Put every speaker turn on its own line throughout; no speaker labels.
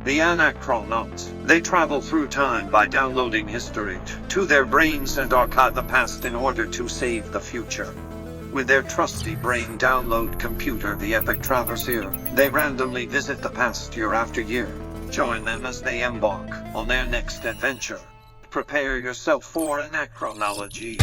The Anachronauts. They travel through time by downloading history to their brains and archive the past in order to save the future. With their trusty brain download computer, the Epic Traversier, they randomly visit the past year after year. Join them as they embark on their next adventure. Prepare yourself for anachronology.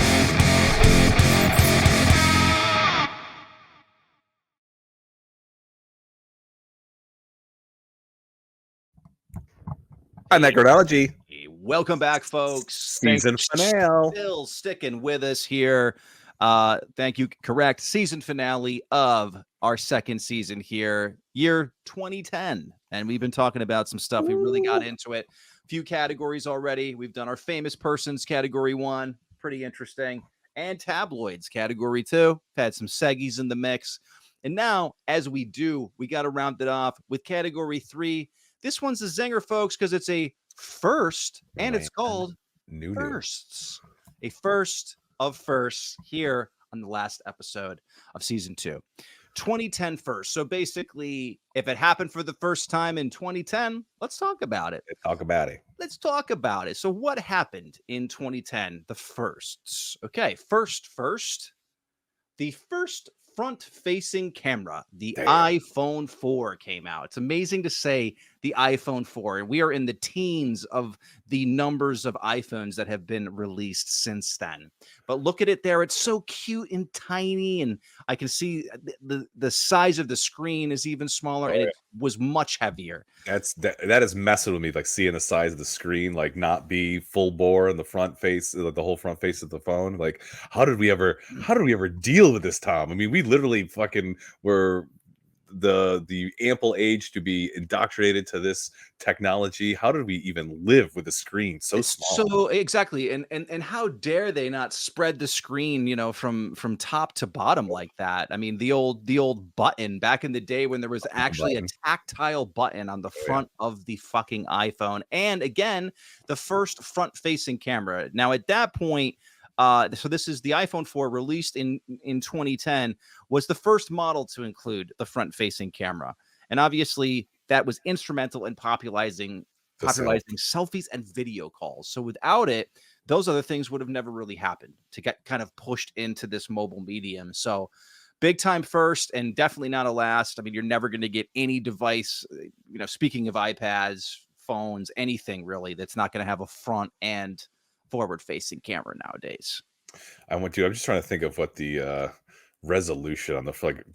Anachronology.
Welcome back, folks.
Season finale.
Still sticking with us here. Thank you. Correct. Season finale of our second season here, year 2010. And we've been talking about some stuff. We really got into it. A few categories already. We've done our famous persons category 1. Pretty interesting. And tabloids category 2. Had some seggies in the mix. And now, as we do, we got to round it off with category 3. This one's a zinger, folks, because it's a first, and it's called
New
Firsts. A first of firsts here on the last episode of season 2. 2010 first. So basically, if it happened for the first time in 2010, let's talk about it. Let's talk about it. So what happened in 2010? The firsts. Okay, first. The first front-facing camera, the iPhone 4 came out. It's amazing to say the iPhone 4. We are in the teens of the numbers of iPhones that have been released since then. But look at it there. It's so cute and tiny, and I can see the size of the screen is even smaller, and it was much heavier.
That is messing with me, like seeing the size of the screen, like not be full bore in the front face, like the whole front face of the phone. Like, how did we ever deal with this, Tom? I mean, we literally fucking were the ample age to be indoctrinated to this technology. How did we even live with a screen so small?
So exactly, and how dare they not spread the screen, from top to bottom like that? I mean, the old button back in the day when there was actually a tactile button on the front of the fucking iPhone, and again, the first front-facing camera. Now at that point. So this is the iPhone 4 released in 2010, was the first model to include the front-facing camera. And obviously that was instrumental in popularizing selfies and video calls. So without it, those other things would have never really happened to get kind of pushed into this mobile medium. So big time first, and definitely not a last. I mean, you're never going to get any device, speaking of iPads, phones, anything really, that's not going to have a front and forward-facing camera nowadays.
I'm just trying to think of what the resolution on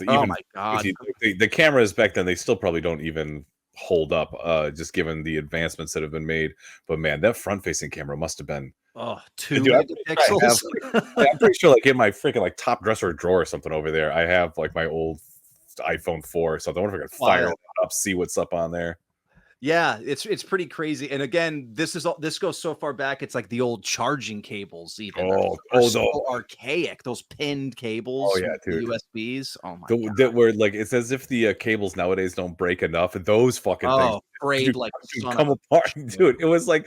oh my god,
the cameras back then, they still probably don't even hold up, just given the advancements that have been made. But man, that front-facing camera must have been
2 megapixels.
I'm pretty sure, like in my freaking like top dresser drawer or something over there, I have like my old iPhone 4 or something. I wonder if I can fire it up, see what's up on there.
Yeah, it's pretty crazy. And again, this goes so far back. It's like the old charging cables, even. So archaic. Those pinned cables.
Oh yeah, dude.
USBs. Oh my god.
Where like it's as if the cables nowadays don't break enough, and those fucking things
frayed like
come apart, dude. It was like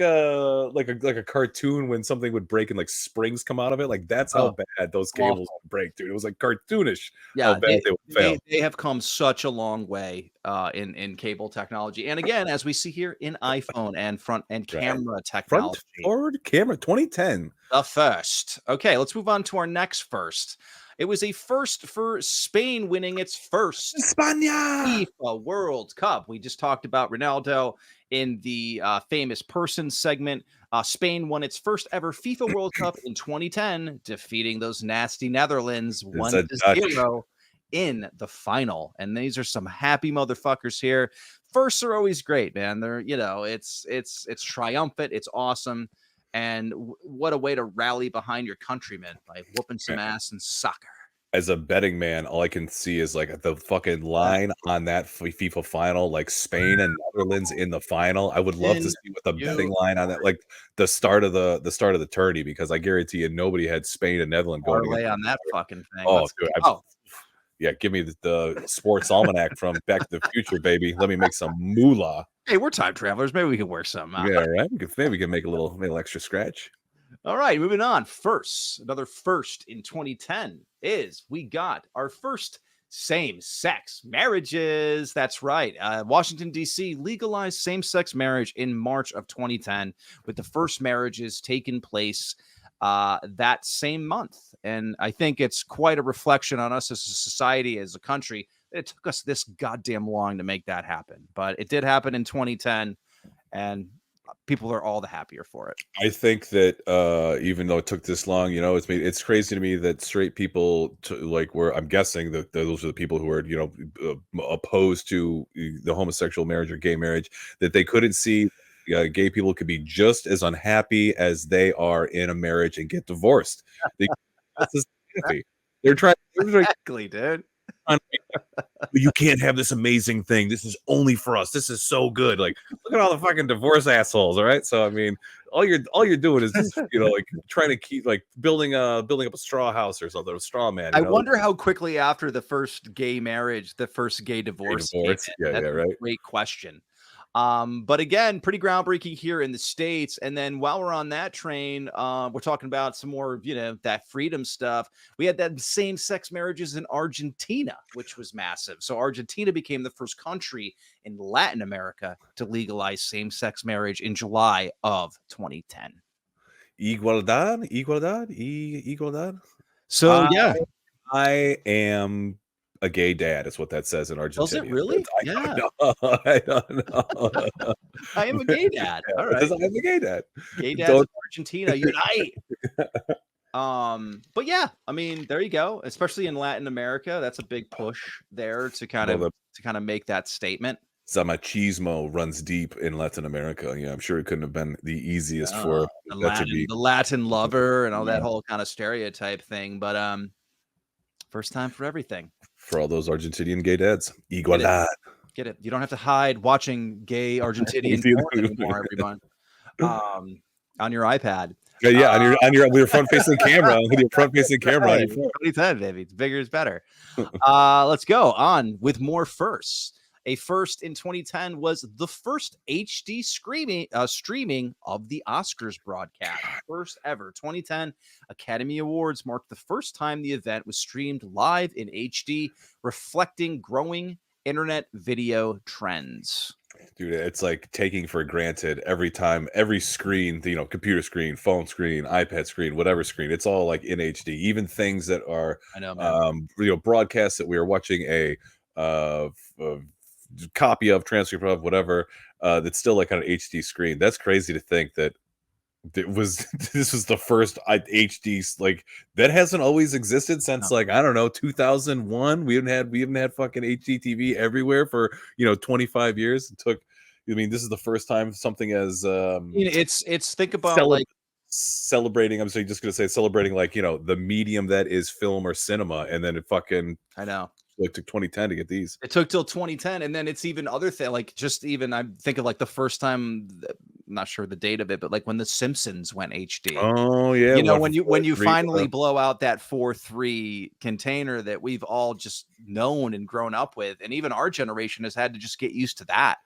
a cartoon when something would break and like springs come out of it. Like that's how bad those cables would break, dude. It was like cartoonish.
Yeah,
how bad they would fail.
They have come such a long way in cable technology, and again, as we see here in iPhone and front and camera technology,
front forward camera 2010,
the first. Okay, let's move on to our next first. It was a first for Spain winning its first
España
FIFA World Cup. We just talked about Ronaldo in the famous person segment. Spain won its first ever FIFA World Cup in 2010, defeating those nasty Netherlands 1-0 in the final. And these are some happy motherfuckers here. Firsts are always great, man. They're, it's triumphant. It's awesome. And what a way to rally behind your countrymen by whooping some ass in soccer.
As a betting man, all I can see is like the fucking line on that FIFA final, like Spain and Netherlands in the final. I would love to see what the betting line on that, like the start of the tourney, because I guarantee you nobody had Spain and Netherlands going
away on that fucking thing.
Oh, dude, yeah, give me the sports almanac from Back to the Future, baby. Let me make some moolah.
Hey, we're time travelers. Maybe we can work some.
Yeah, right. Maybe we can make a little extra scratch.
All right, moving on. Another first in 2010 is we got our first Same-sex marriages. That's right. Washington, D.C. legalized same-sex marriage in March of 2010, with the first marriages taking place that same month. And I think it's quite a reflection on us as a society, as a country. It took us this goddamn long to make that happen, but it did happen in 2010, and people are all the happier for it.
I think that even though it took this long, it's crazy to me that straight people were, I'm guessing that those are the people who are opposed to the homosexual marriage or gay marriage, that they couldn't see gay people could be just as unhappy as they are in a marriage and get divorced. They're trying.
Exactly, dude.
You can't have this amazing thing. This is only for us. This is so good. Like, look at all the fucking divorce assholes. All right. So I mean, all you're doing is just, like trying to keep building up a straw house or something, a straw man.
I wonder how quickly after the first gay marriage, the first gay divorce.
Yeah,
That's
right.
A great question. But again, pretty groundbreaking here in the States. And then while we're on that train, we're talking about some more, that freedom stuff. We had that same-sex marriages in Argentina, which was massive. So Argentina became the first country in Latin America to legalize same-sex marriage in July of 2010.
Igualdad.
So yeah,
I am a gay dad is what that says in Argentina.
Does it really?
I don't know.
I am a gay dad. All right.
I'm a gay dad.
Gay dads in Argentina, unite. But yeah, I mean, there you go. Especially in Latin America, that's a big push there to kind of make that statement.
Machismo runs deep in Latin America. Yeah, I'm sure it couldn't have been the easiest for
the Latin lover and all that whole kind of stereotype thing. But first time for everything.
For all those Argentinian gay dads, igualdad.
Get it. You don't have to hide watching gay Argentinian porn anymore, everyone. On your iPad.
Yeah, on your front facing camera, with your front facing camera on your phone.
2010, baby. Bigger is better. Let's go on with more firsts. A first in 2010 was the first HD streaming of the Oscars broadcast. First ever. 2010 Academy Awards marked the first time the event was streamed live in HD, reflecting growing internet video trends.
Dude, it's like taking for granted every time, every screen, computer screen, phone screen, iPad screen, whatever screen, it's all like in HD. Even things that are, broadcasts that we are watching a copy of, transcript of, whatever, that's still like on an HD screen. That's crazy to think that this was the first HD, like, that hasn't always existed since 2001. We haven't had fucking HD TV everywhere for 25 years. This is the first time something as
it's think about
celebrating. I'm just gonna say celebrating the medium that is film or cinema, and then it fucking it took 2010 to get these.
It took till 2010, and then it's even other thing. Like just even I think of the first time. I'm not sure the date of it, but when The Simpsons went HD.
Oh yeah,
when you finally blow out that 4:3 container that we've all just known and grown up with, and even our generation has had to just get used to that.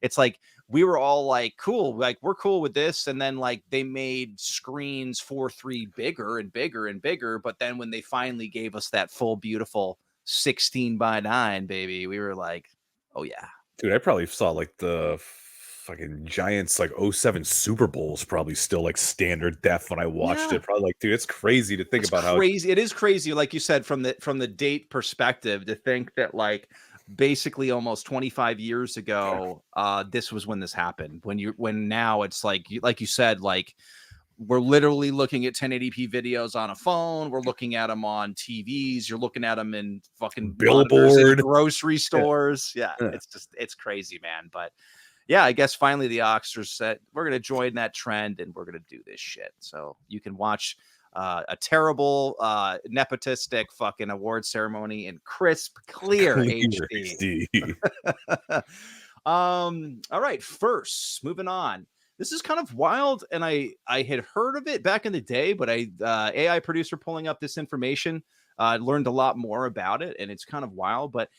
It's like we were all like, cool, we're cool with this, and then they made screens 4:3 bigger and bigger and bigger. But then when they finally gave us that full beautiful 16:9, baby, we were like, oh yeah,
dude. I probably saw the fucking Giants 07 Super Bowls probably still standard def when I watched it. Probably dude, it's crazy to think about
crazy. It is crazy, like you said, from the date perspective, to think that basically almost 25 years ago, this was when this happened. When now it's like you said, we're literally looking at 1080p videos on a phone. We're looking at them on TVs. You're looking at them in fucking
billboard,
grocery stores. Yeah. It's crazy, man. But yeah, I guess finally the Oscars said we're going to join that trend and we're going to do this shit. So you can watch a terrible nepotistic fucking award ceremony in crisp, clear HD. All right, first, moving on. This is kind of wild, and I had heard of it back in the day, but AI producer pulling up this information learned a lot more about it, and it's kind of wild. But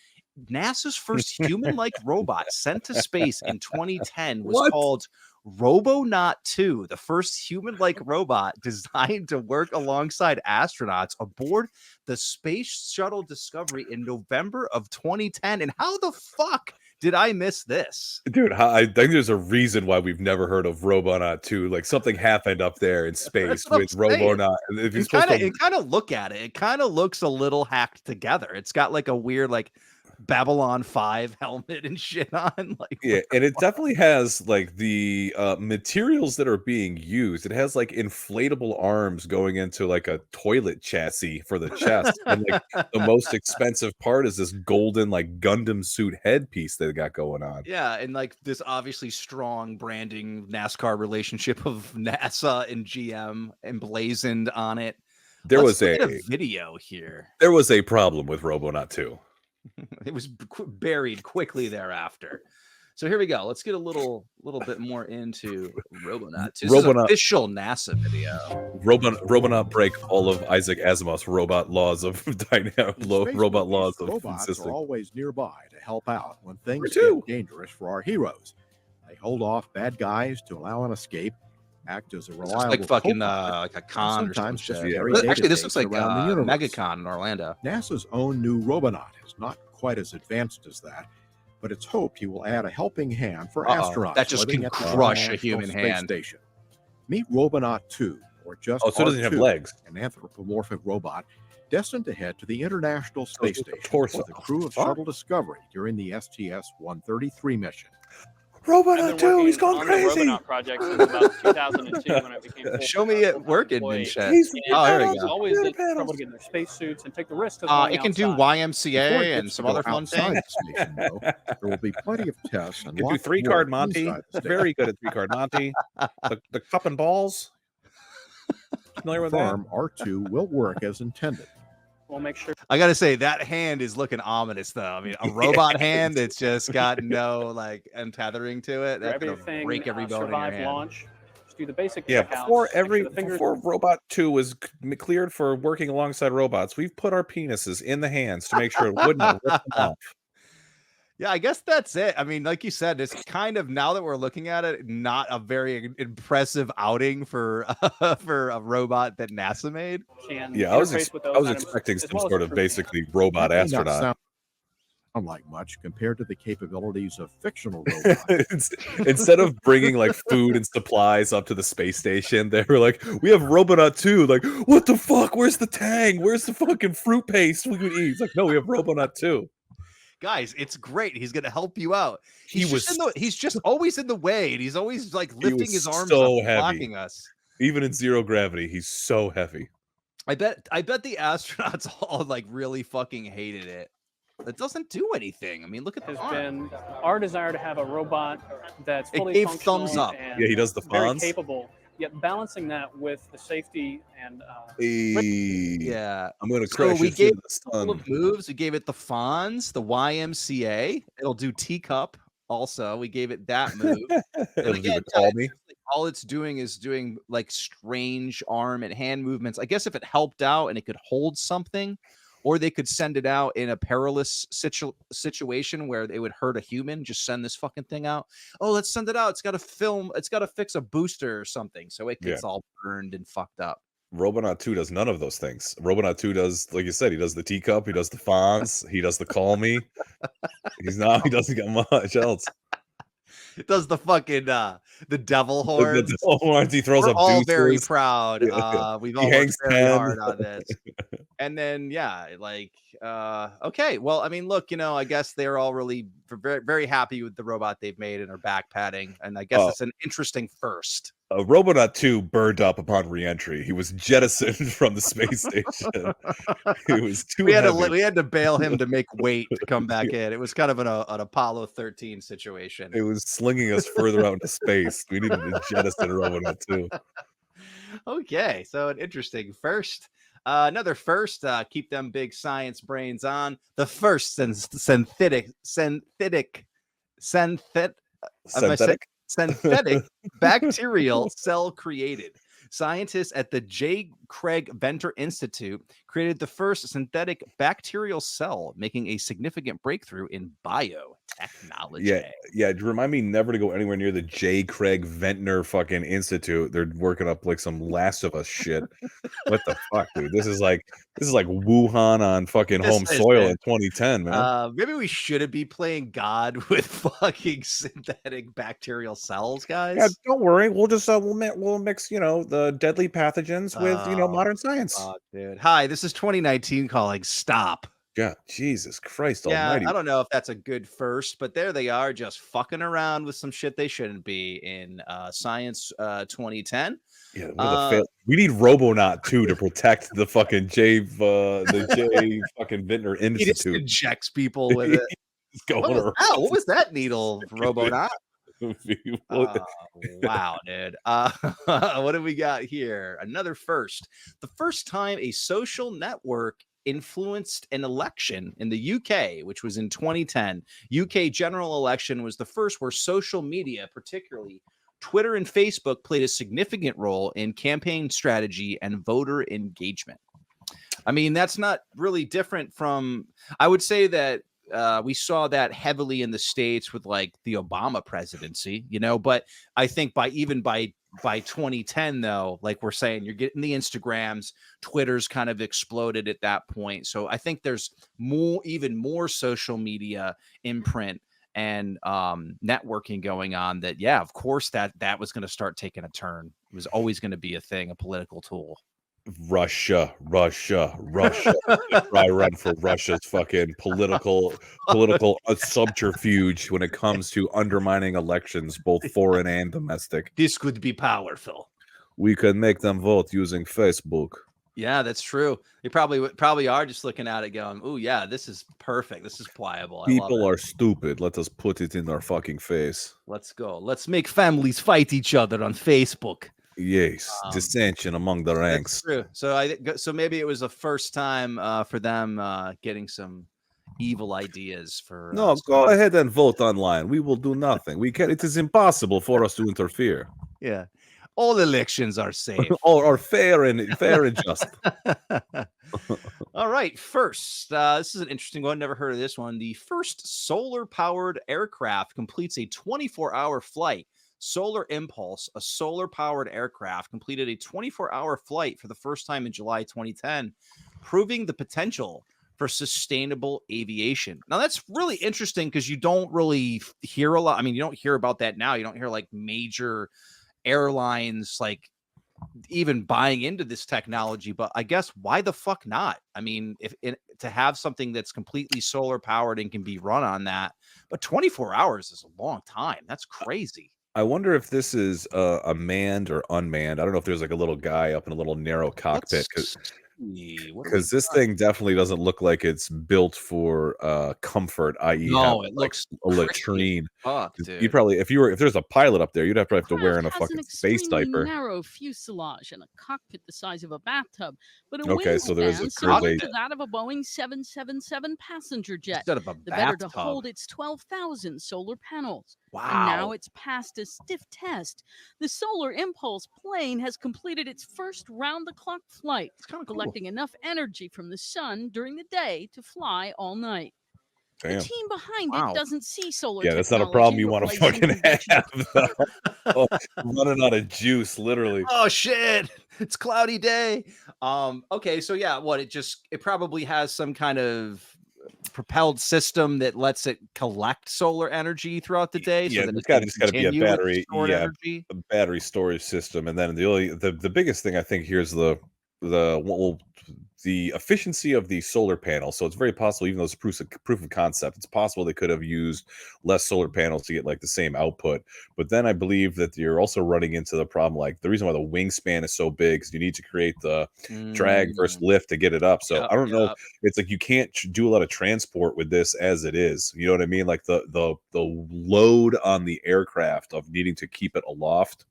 NASA's first human-like robot sent to space in 2010 was
What?
called Robonaut 2, the first human-like robot designed to work alongside astronauts aboard the Space Shuttle Discovery in November of 2010. And how the fuck did I miss this?
Dude, I think there's a reason why we've never heard of Robonaut 2. Like something happened up there in space
what I'm
with
saying.
Robonaut. If you're
And
supposed to,
kind of look at it, it kind of looks a little hacked together. It's got like a weird like Babylon 5 helmet and shit on. Like,
yeah, and it definitely has like the materials that are being used. It has like inflatable arms going into like a toilet chassis for the chest, and like the most expensive part is this golden like Gundam suit headpiece they got going on.
yeah, and like this obviously strong branding NASCAR relationship of NASA and GM emblazoned on it.
There
Let's
was
look at a video here.
there was a problem with Robonaut 2.
It was buried quickly thereafter. So here we go. Let's get a little bit more into Robonaut. This is an official NASA video.
Robonaut break all of Isaac Asimov's robot laws of robot laws of
robots
consistent.
are always nearby to help out when things
too.
get dangerous for our heroes. They hold off bad guys to allow an escape, act as a
This
reliable
looks like fucking
co-pilot,
like a con or
sometimes
something.
just
Yeah.
very
Actually, this looks like
around the universe.
MegaCon in Orlando.
NASA's own new Robonaut is not quite as advanced as that, but it's hoped he will add a helping hand for astronauts
that just
living
can
at the
crush a
International
human
Space
hand.
Station. Meet Robonaut 2, or just
Oh, so it doesn't have
R2,
legs.
an anthropomorphic robot destined to head to the International Space
it's a
Station
torso.
with the crew of
Fuck.
Shuttle Discovery during the STS-133 mission.
Robonaut 2, he's going
on
crazy.
The Robonaut project since about 2002 when I became full-time
Show me it
full-time
working
employee.
and shit.
He's
Oh, there we
It's
go.
always the
Panels.
trouble to get in their spacesuits and take the risk of going
It can do
outside.
Before
YMCA
it
and
gets
some
to go
other fun
outside
things.
the station, though, there will be plenty of tests and
Can do
lots of
three card
work
Monty.
inside the station.
Very good at three card Monty. The cup and balls. Familiar with that?
Confirm R2 will work as intended.
We'll make sure
I gotta say that hand is looking ominous though. I mean, a robot hand that's just got no like untethering to it. That's gonna
everything
break every bone in your
survive
hand.
launch. Just do the basic
Yeah,
checkouts,
before
make sure the fingers-
before Robot 2 was cleared for working alongside robots, we've put our penises in the hands to make sure it wouldn't rip them off.
Yeah, I guess that's it. I mean, like you said, it's kind of now that we're looking at it, not a very impressive outing for for a robot that NASA made.
can
Yeah, I was
interface with those items,
expecting
as
some
well as
sort of
crew
basically robot
That may not
astronaut.
sound like much compared to the capabilities of fictional robots.
Instead of bringing like food and supplies up to the space station, they were like, "We have Robonaut 2." Like, what the fuck? Where's the Tang? Where's the fucking fruit paste we could eat? It's like, no, we have Robonaut 2.
Guys, it's great. He's gonna help you out.
He was
He's just always in the way, and he's always like
He
lifting
was
his arms
so
up,
heavy.
blocking us.
even in zero gravity. He's so heavy.
I bet the astronauts all like really fucking hated it. It doesn't do anything. I mean, look at the
has
arm.
been our desire to have a robot that's
It
fully
gave
functional
thumbs up.
and
Yeah, he does the
very
fawns.
capable, yet balancing that with the safety and
Yeah.
I'm gonna
So
crash
we
it through
gave
the
Couple
sun.
of moves. We gave it the Fonz, the YMCA. It'll do teacup. Also, we gave it that move.
It'll
again,
even call me.
All it's doing is doing like strange arm and hand movements. I guess if it helped out and it could hold something, or they could send it out in a perilous situation where it would hurt a human, just send this fucking thing out. Oh, let's send it out. It's got to film. It's got to fix a booster or something. So it gets all burned and fucked up.
Robonaut 2 does none of those things. Robonaut 2 does, like you said, he does the teacup, he does the fonts, he does the call me. He doesn't get much else.
It does the fucking the devil horns.
The horns, he throws
We're
up
all very
deuces.
proud.
Yeah.
We've
He
all worked
hangs
very
10.
hard on this. And then okay. Well, I mean, look, I guess they're all really very, very happy with the robot they've made and are back patting. And I guess it's an interesting first.
Robonaut 2 burned up upon re-entry. He was jettisoned from the space station. He was too heavy.
We had to bail him to make weight to come back in. It was kind of an Apollo 13 situation.
It was slinging us further out into space. We needed to jettison Robonaut 2.
Okay, so an interesting first. Another first, keep them big science brains on. The first synthetic
Synthetic?
bacterial cell created. Scientists at the J. Craig Venter Institute created the first synthetic bacterial cell, making a significant breakthrough in biotechnology.
Yeah. Remind me never to go anywhere near the J. Craig Ventnor fucking Institute. They're working up like some Last of Us shit. What the fuck, dude? This is like Wuhan on fucking
This
home
is
soil
it.
in 2010, man.
Maybe we shouldn't be playing God with fucking synthetic bacterial cells, guys.
Yeah, don't worry. We'll just we'll mix, the deadly pathogens with, modern science.
Fuck, dude. Hi, this is 2019 calling. Stop.
Yeah, Jesus Christ
Yeah,
Almighty.
I don't know if that's a good first, but there they are, just fucking around with some shit they shouldn't be in Science 2010.
Yeah, we need Robonaut 2 to protect the fucking J fucking Vintner
He just
Institute.
injects people with it. What was that needle, Robonaut? Wow, dude. What do we got here? Another first. The first time a social network influenced an election in the UK, which was in 2010. UK general election was the first where social media, particularly Twitter and Facebook, played a significant role in campaign strategy and voter engagement. I mean, that's not really different from, I would say that we saw that heavily in the States with like the Obama presidency, but I think by 2010, though, like we're saying, you're getting the Instagrams, Twitter's kind of exploded at that point. So I think there's even more social media imprint and networking going on that, yeah, of course that was going to start taking a turn. It was always going to be a thing, a political tool.
Russia. I run for Russia's fucking political subterfuge when it comes to undermining elections, both foreign and domestic.
This could be powerful.
We can make them vote using Facebook.
Yeah, that's true. They probably are just looking at it going, "Oh yeah, this is perfect. This is pliable."
People are stupid. Let us put it in their fucking face.
Let's go. Let's make families fight each other on Facebook.
Yes, dissension among the ranks.
That's true. So maybe it was the first time for them getting some evil ideas for.
No, go ahead and vote online. We will do nothing. It is impossible for us to interfere.
Yeah, all elections are safe
or fair and just.
All right, first, this is an interesting one. Never heard of this one. The first solar-powered aircraft completes a 24-hour flight. Solar Impulse, a solar-powered aircraft, completed a 24-hour flight for the first time in July 2010, proving the potential for sustainable aviation. Now, that's really interesting because you don't really hear a lot. I mean, you don't hear about that now. You don't hear like major airlines like even buying into this technology, but I guess why the fuck not? I mean, to have something that's completely solar-powered and can be run on that, but 24 hours is a long time. That's crazy.
I wonder if this is a manned or unmanned. I don't know if there's like a little guy up in a little narrow cockpit because this thing definitely doesn't look like it's built for comfort, i.e.
it looks
a latrine.
Fuck, dude.
You probably if there's a pilot up there, you'd have to wear in a fucking space diaper.
Narrow fuselage and a cockpit the size of a bathtub, but a
okay, so there's
similar to that of a Boeing 777 passenger jet.
Instead of a
the better to
bathtub.
hold its 12,000 solar panels.
Wow.
And now it's passed a stiff test. The Solar Impulse plane has completed its first round-the-clock flight, collecting enough energy from the sun during the day to fly all night.
Damn.
The team behind it doesn't see solar
that's not a problem you want to fucking have. Running out of juice, literally.
Oh shit, it's cloudy day. Okay, so yeah, it probably has some kind of propelled system that lets it collect solar energy throughout the day.
Yeah,
so
it's got to be a battery, a battery storage system, and then the biggest thing I think here is the efficiency of the solar panel. So it's very possible, even though it's proof of concept, it's possible they could have used less solar panels to get like the same output. But then I believe that you're also running into the problem, like the reason why the wingspan is so big is you need to create the drag versus lift to get it up. So I don't know. It's like you can't do a lot of transport with this as it is. You know what I mean? Like the load on the aircraft of needing to keep it aloft.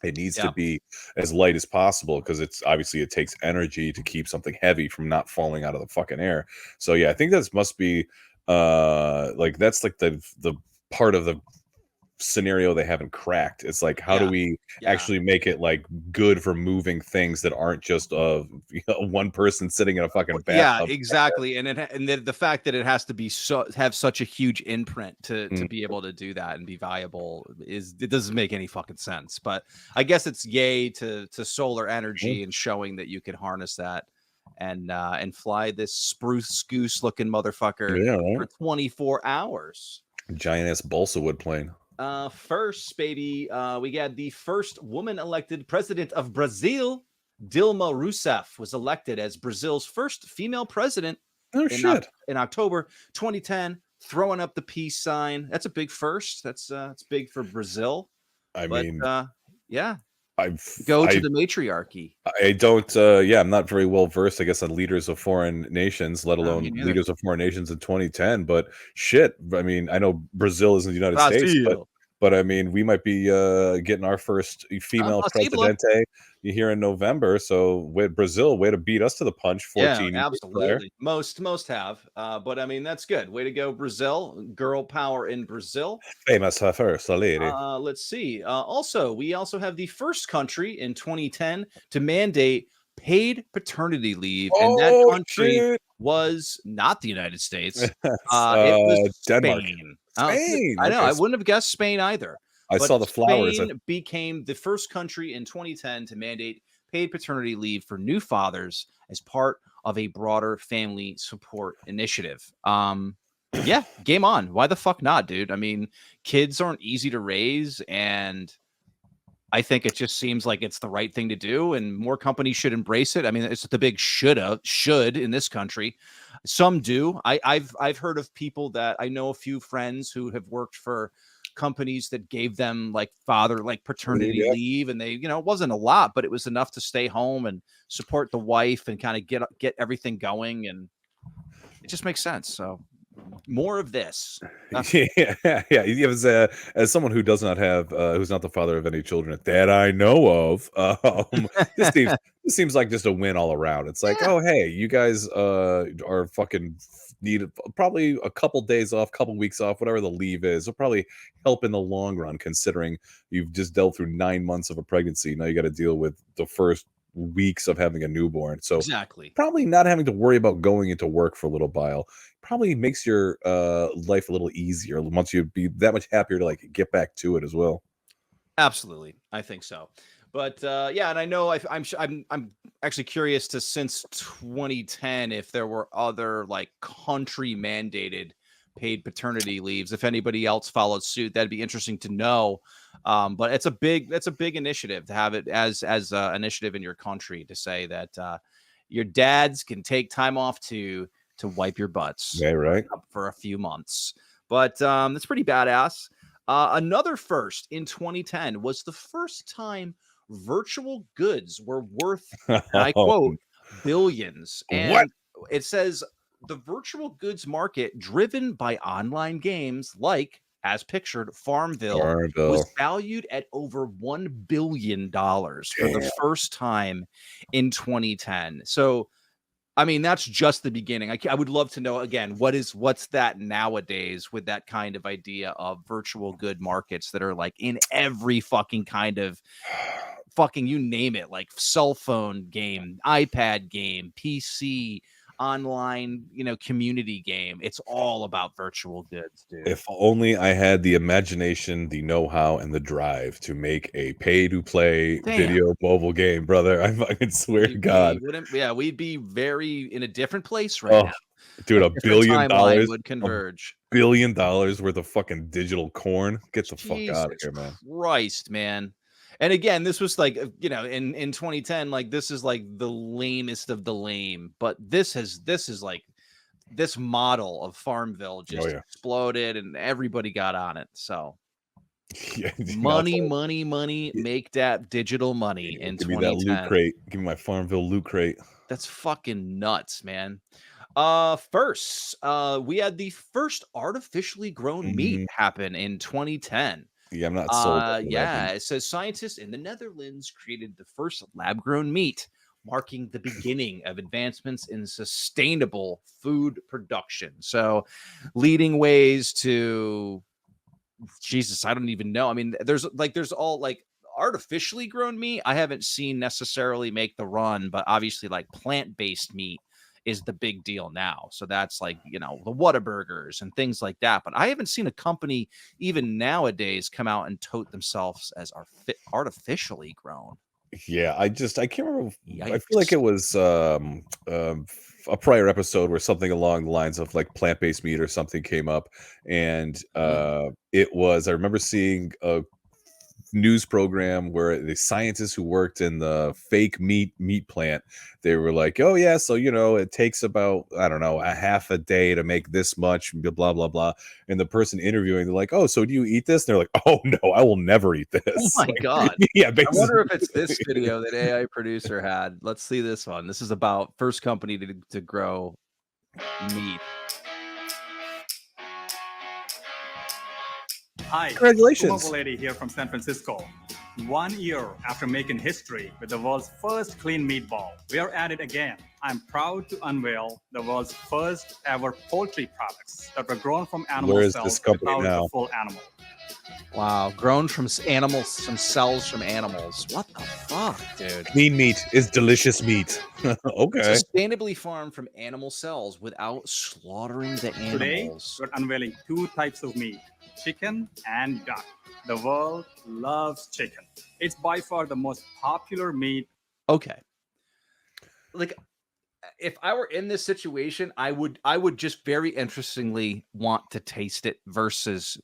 It needs to be as light as possible because it takes energy to keep something heavy from not falling out of the fucking air. So yeah, I think that must be that's like the part of the scenario they haven't cracked. It's like, how do we actually make it like good for moving things that aren't just one person sitting in a fucking bathtub?
Yeah, exactly. And the fact that it has to be have such a huge imprint to be able to do that and be viable it doesn't make any fucking sense. But I guess it's yay to solar energy and showing that you can harness that and fly this spruce goose looking motherfucker for 24 hours.
Giant ass balsa wood plane.
First, baby, we got the first woman elected president of Brazil. Dilma Rousseff was elected as Brazil's first female president in October 2010, throwing up the peace sign. That's a big first. That's big for Brazil.
I mean,
yeah. Go to the matriarchy.
I don't. I'm not very well versed, I guess, on leaders of foreign nations, let alone leaders of foreign nations in 2010. But shit, I mean, I know Brazil is in the United States, but I mean, we might be getting our first female presidente here in November. So with Brazil, way to beat us to the punch. 14,
absolutely. Most have, but I mean, that's good. Way to go, Brazil! Girl power in Brazil.
Famous first lady.
Let's see. We also have the first country in 2010 to mandate paid paternity leave, and that country was not the United States. It was
Denmark.
Spain. Spain. I know. I wouldn't have guessed Spain either.
I saw the flowers.
Spain became the first country in 2010 to mandate paid paternity leave for new fathers as part of a broader family support initiative. Yeah, game on. Why the fuck not, dude? I mean, kids aren't easy to raise, and I think it just seems like it's the right thing to do, and more companies should embrace it. I mean, it's the big should in this country. Some do. I've heard of people that I know, a few friends who have worked for companies that gave them like paternity leave, and they, it wasn't a lot, but it was enough to stay home and support the wife and kind of get everything going, and it just makes sense. So more of this.
As someone who does not have who's not the father of any children that I know of, this seems like just a win all around. It's like, oh hey, you guys are fucking need probably a couple days off, couple weeks off, whatever the leave is. It'll probably help in the long run, considering you've just dealt through 9 months of a pregnancy. Now you got to deal with the first weeks of having a newborn. So
exactly,
probably not having to worry about going into work for a little while probably makes your life a little easier once you be that much happier to like get back to it as well.
Absolutely, I think so. But and I know I'm actually curious to, since 2010, if there were other like country mandated paid paternity leaves. If anybody else followed suit, that'd be interesting to know. But that's a big initiative to have it as an initiative in your country, to say that your dads can take time off to wipe your butts.
Yeah, right.
For a few months. But that's pretty badass. Another first in 2010 was the first time virtual goods were worth, and I quote, billions. And it says the virtual goods market, driven by online games like, as pictured, Farmville, was valued at over $1 billion for the first time in 2010. So, I mean, that's just the beginning. I would love to know, again, what's that nowadays with that kind of idea of virtual good markets that are like in every fucking kind of fucking, you name it, like cell phone game, iPad game, PC, online, community game. It's all about virtual goods, dude.
If only I had the imagination, the know-how, and the drive to make a pay-to-play video mobile game, brother. I fucking swear to God.
We'd be very in a different place right now.
Dude, $1 billion
would converge.
$1 billion worth of fucking digital corn. Get the fuck out of here, man.
Christ, man. And again, this was like, in 2010, like this is like the lamest of the lame, but this is like this model of Farmville just exploded and everybody got on it. So money, make that digital money in 2010.
Give me that loot crate. Give me my Farmville loot crate.
That's fucking nuts, man. First, we had the first artificially grown meat happen in 2010.
Yeah, I'm not sold.
It says scientists in the Netherlands created the first lab-grown meat, marking the beginning of advancements in sustainable food production. So, leading ways to Jesus, I don't even know. I mean, there's all like artificially grown meat. I haven't seen necessarily make the run, but obviously like plant-based meat is the big deal now. So that's like, the Whataburgers and things like that. But I haven't seen a company even nowadays come out and tote themselves as artificially grown.
Yeah, I can't remember. I
Yikes.
feel like it was a prior episode where something along the lines of like plant-based meat or something came up, and it was. I remember seeing a news program where the scientists who worked in the fake meat plant, they were like, oh yeah, so it takes about, I don't know, a half a day to make this much, blah blah blah. And the person interviewing, they're like, oh, so do you eat this? And they're like, oh no, I will never eat this.
Oh my God.
Yeah,
I wonder if it's this video that AI producer had. Let's see this one. This is about first company to grow meat.
Hi,
Congratulations.
Uma Lady here from San Francisco. 1 year after making history with the world's first clean meatball, we are at it again. I'm proud to unveil the world's first ever poultry products that were grown from animal
Where is
cells
this company
without
now?
the full animal.
Wow, grown from animals, some cells from animals. What the fuck, dude?
Clean meat is delicious meat. Okay.
Sustainably farmed from animal cells without slaughtering the
Today,
animals.
we're unveiling 2 types of meat, chicken and duck. The world loves chicken. It's by far the most popular meat.
Okay. Like, if I were in this situation, I would just very interestingly want to taste it versus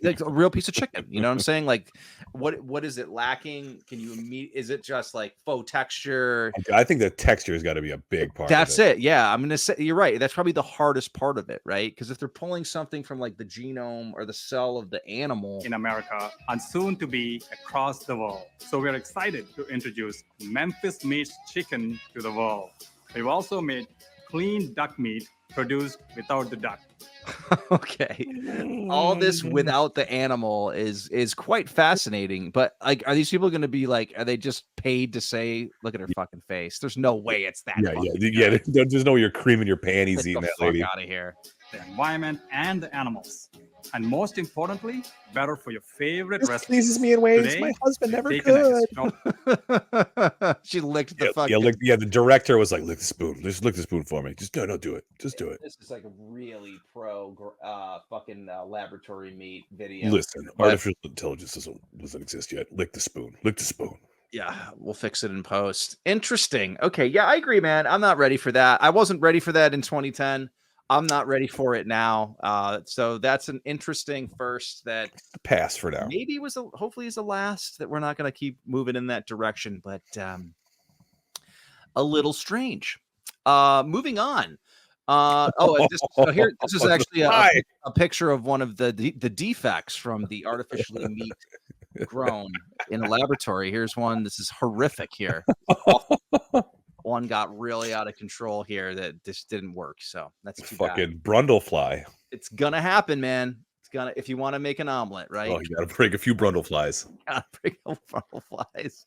like a real piece of chicken. You know what I'm saying? Like, what is it lacking? Can you is it just like faux texture?
I think the texture has got to be a big part.
That's it. Yeah, I'm gonna say you're right. That's probably the hardest part of it, right? Because if they're pulling something from like the genome or the cell of the animal
in America and soon to be across the world. So we're excited to introduce Memphis Meats Chicken to the world. We've also made clean duck meat produced without the duck.
Okay. All this without the animal is quite fascinating. But like, are these people going to be like, are they just paid to say, look at her fucking face? There's no way it's that.
Yeah. There's no way you're creaming your panties eating that lady.
Out of here.
The environment and the animals. And most importantly, better for your favorite
This
recipe.
pleases me in ways
Today,
my husband never
taken
could.
She licked the
Yeah,
fucking.
the director was like, lick the spoon. Just lick the spoon for me. Just no, do it. Just do it.
This is like a really pro fucking laboratory meat video.
Listen,
But-
artificial intelligence doesn't exist yet. Lick the spoon. Lick the spoon.
Yeah, we'll fix it in post. Interesting. Okay, yeah, I agree, man. I'm not ready for that. I wasn't ready for that in 2010. I'm not ready for it now. So that's an interesting first that
Pass for now.
maybe hopefully is the last, that we're not going to keep moving in that direction, but a little strange. Moving on. This is actually a picture of one of the defects from the artificially meat grown in a laboratory. Here's one. This is horrific here. One got really out of control here that this didn't work. So that's too bad.
Fucking Brundlefly.
It's gonna happen, man. It's gonna, if you want to make an omelet, right?
Oh, you gotta break a few Brundleflies.
Gotta bring up butterflies.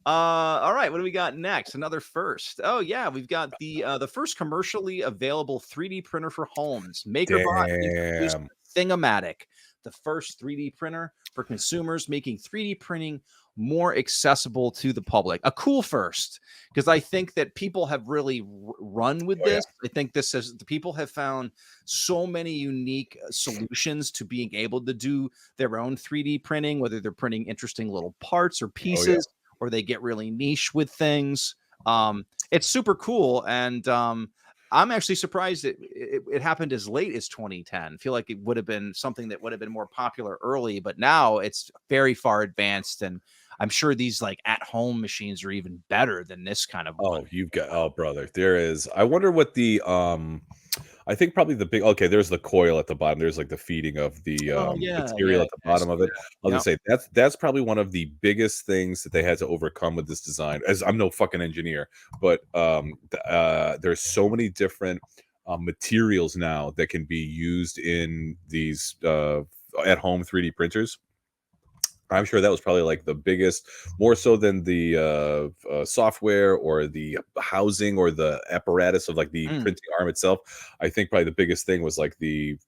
All right, what do we got next? Another first. Oh yeah, we've got the first commercially available 3D printer for homes. MakerBot introduced Thing-O-Matic, the first 3D printer for consumers, making 3D printing more accessible to the public. A cool first, because I think that people have really run with this. I think the people have found so many unique solutions to being able to do their own 3D printing, whether they're printing interesting little parts or pieces, or they get really niche with things. It's super cool, and I'm actually surprised it happened as late as 2010. I feel like it would have been something that would have been more popular early, but now it's very far advanced, and I'm sure these like at-home machines are even better than this kind of one.
Brother, there is. I wonder what the I think probably the big, there's the coil at the bottom. There's like the feeding of the material at the bottom of it. I'll just say that's probably one of the biggest things that they had to overcome with this design. As I'm no fucking engineer, but there's so many different materials now that can be used in these at-home 3D printers. I'm sure that was probably like the biggest, more so than the software or the housing or the apparatus of like the printing arm itself. I think probably the biggest thing was like the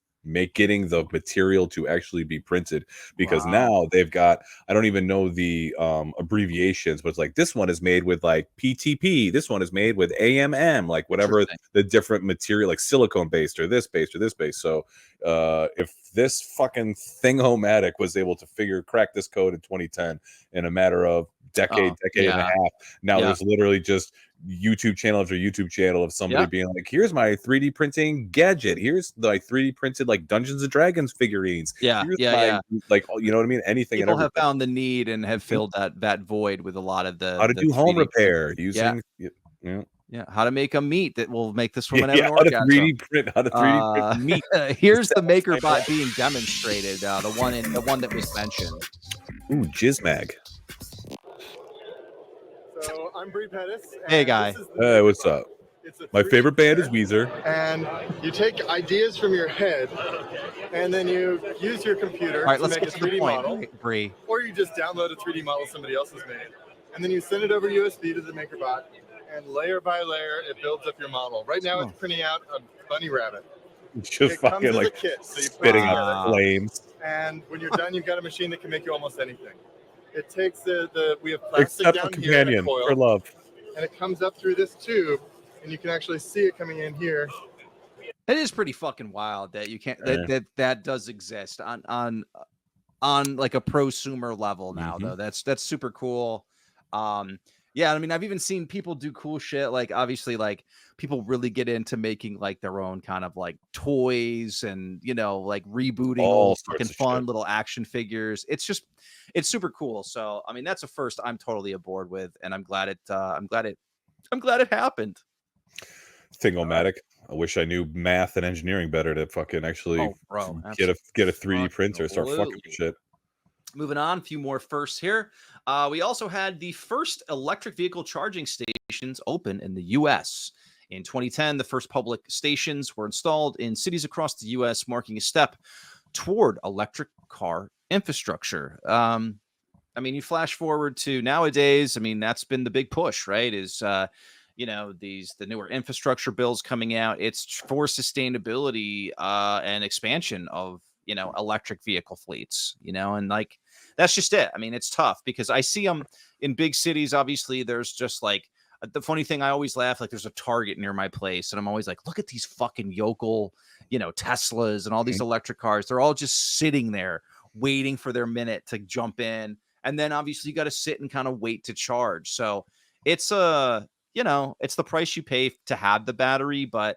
getting the material to actually be printed, because
Wow.
now they've got, I don't even know the abbreviations, but it's like this one is made with like PTP, this one is made with AMM, like whatever
Interesting.
the different material, like silicone based or this based or this based. So if this fucking Thingomatic was able to crack this code in 2010 in a matter of decade and a
yeah.
half, now
Yeah.
there's literally just YouTube channel after YouTube channel of somebody
Yeah.
being like, here's my 3D printing gadget, here's the like 3D printed like Dungeons and Dragons figurines,
Yeah,
here's
yeah,
my,
yeah.
like, you know what I mean, anything
People
and
have
everything.
found the need and have filled that void with a lot of the
How to
the
do home
3D
repair
printing.
using
Yeah, how to make a meat that will make this woman have
yeah,
an
how to
orgasm.
3D print meat.
Here's the MakerBot being demonstrated. The one that was mentioned.
Ooh, Jizzmag.
So I'm Bree Pettis.
Hey, guy.
Hey, what's up? My favorite band is Weezer.
And you take ideas from your head, and then you use your computer
All right,
to
let's
make a
get to the
3D
point,
model,
Bree.
or you just download a 3D model somebody else has made, and then you send it over USB to the MakerBot, and layer by layer, it builds up your model. Right now, it's printing out a bunny rabbit.
Just
It comes
fucking
as a
like
kit, so you put it
spitting
together,
out flames.
and when you're done, you've got a machine that can make you almost anything. It takes we have plastic
Except
down
for
here in a
companion
coil,
for love.
and it comes up through this tube, and you can actually see it coming in here.
It is pretty fucking wild that you can't that does exist on like a prosumer level now, though. That's super cool. Yeah, I mean, I've even seen people do cool shit. Like, obviously, like people really get into making like their own kind of like toys and, you know, like rebooting
All
old
sorts
fucking
of
fun
shit.
little action figures. It's super cool. So, I mean, that's a first I'm totally aboard with, and I'm glad it happened.
Thingomatic. I wish I knew math and engineering better to fucking actually
Oh, bro,
get a 3D printer, start fucking
absolutely.
with shit.
Moving on, a few more firsts here. We also had the first electric vehicle charging stations open in the U.S. In 2010, the first public stations were installed in cities across the U.S., marking a step toward electric car infrastructure. I mean, you flash forward to nowadays. I mean, that's been the big push, right? Is you know, the newer infrastructure bills coming out. It's for sustainability and expansion of, you know, electric vehicle fleets, you know, and like that's just it. I mean, it's tough because I see them in big cities. Obviously, there's just like the funny thing. I always laugh, like there's a Target near my place, and I'm always like, look at these fucking yokel, you know, Teslas and all these electric cars. They're all just sitting there waiting for their minute to jump in. And then obviously you got to sit and kind of wait to charge. So it's you know, it's the price you pay to have the battery, but